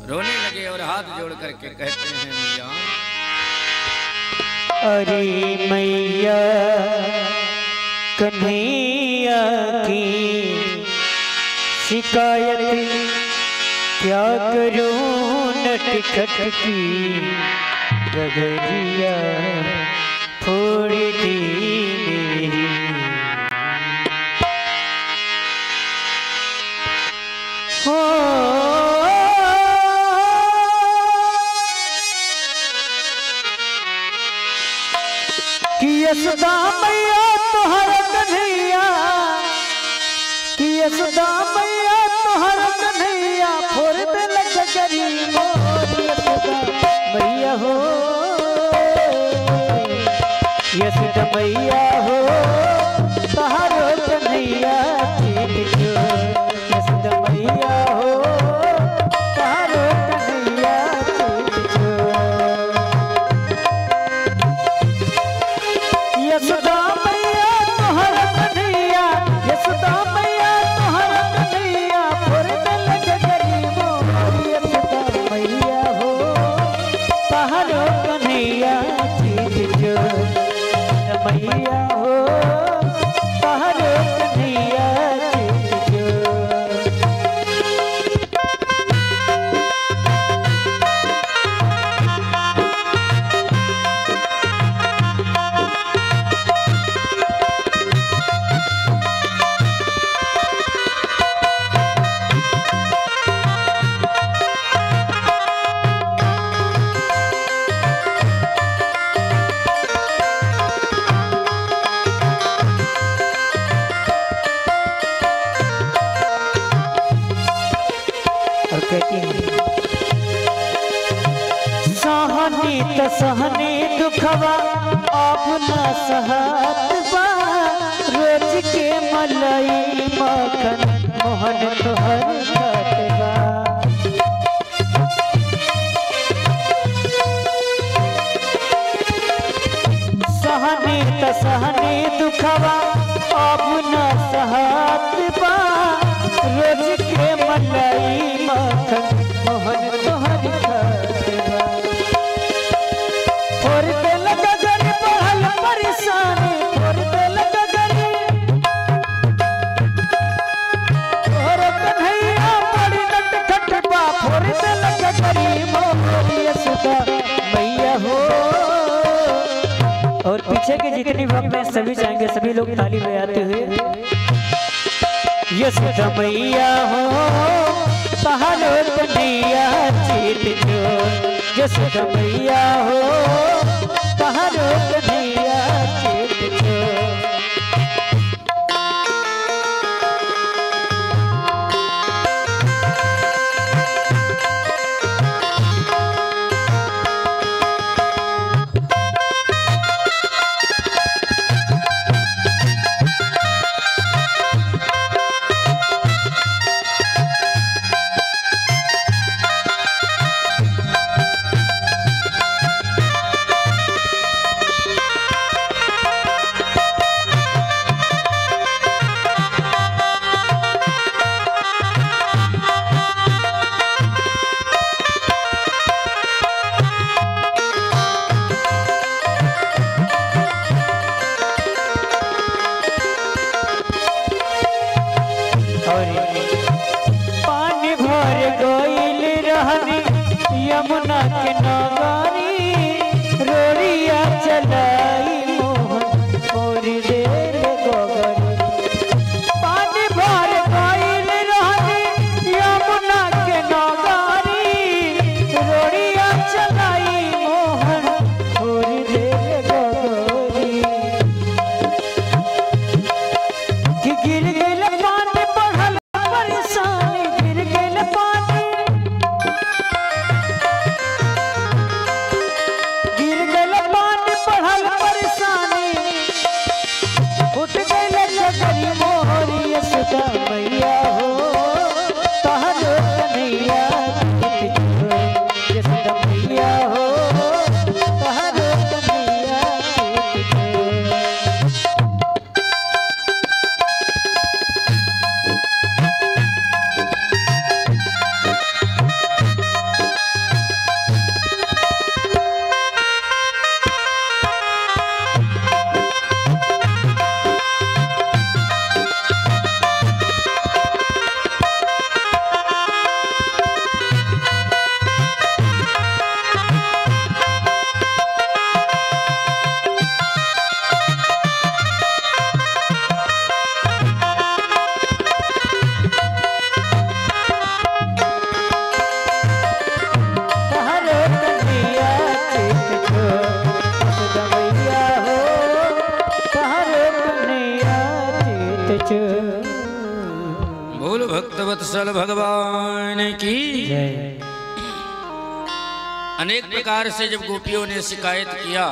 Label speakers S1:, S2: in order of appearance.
S1: रोने लगे और हाथ जोड़ करके कहते हैं मैया,
S2: अरे मैया कन्हैया की शिकायत क्या करूं नटखट की गगरिया फोड़ दी मेरी। हो कि यशोदा मैया तोहरा कन्हैया, कि यशोदा मैया तोहरा कन्हैया फोड़ दे लग गरी मोर यशोदा मैया हो, यशोदा मैया हो तोहरा कन्हैया चीत जो, यशोदा मैया हो तोहरा कन्हैया चीत जो। यशोदा मैया तोहरा कन्हैया, यशोदा मैया तोहरा कन्हैया फोड़ दे लग गरी मोर यशोदा मैया हो तोहरा कन्हैया चीत जो, मैया हो तोहरा कन्हैया चीत जो। और कहती हैं सहनी त सहनी दुखवा अब न सहत बा, रोज के मलाई मखन मोहन तोहर खटबा। सहनी त सहनी दुखवा अब न सहत बा, रोज के मलाई मखन मोहन तोहर खटबा। फोड़ दे लगा गरी बढ़ल परेशानी, फोड़ दे लगा गरी तोहरा कन्हैया बड़ी नटखट बा, फोड़ दे लगा गरी मोर यशोदा मैया हो। और पीछे के जितने भक्त हैं सभी जाएंगे, सभी लोग ताली बजाते हुए यशोदा मैया हो तोहरा कन्हैया चीत जो, यशोदा मैया हो तोहरा कन्हैया चीत जो। पानी भर गईल रहनी यमुना के नगारी, रोरिया चलाई मोहन और देर गोगरी। पानी भर गईल रहनी यमुना के नगारी, रोरिया चलाई मोहन और देर गोगरी। कि गिर गिल पानी बढ़ल परेशानी, गिर गिल पानी चो।
S1: बोल भक्तवत्सल भगवान की
S2: जय।
S1: अनेक प्रकार से जब गोपियों ने शिकायत किया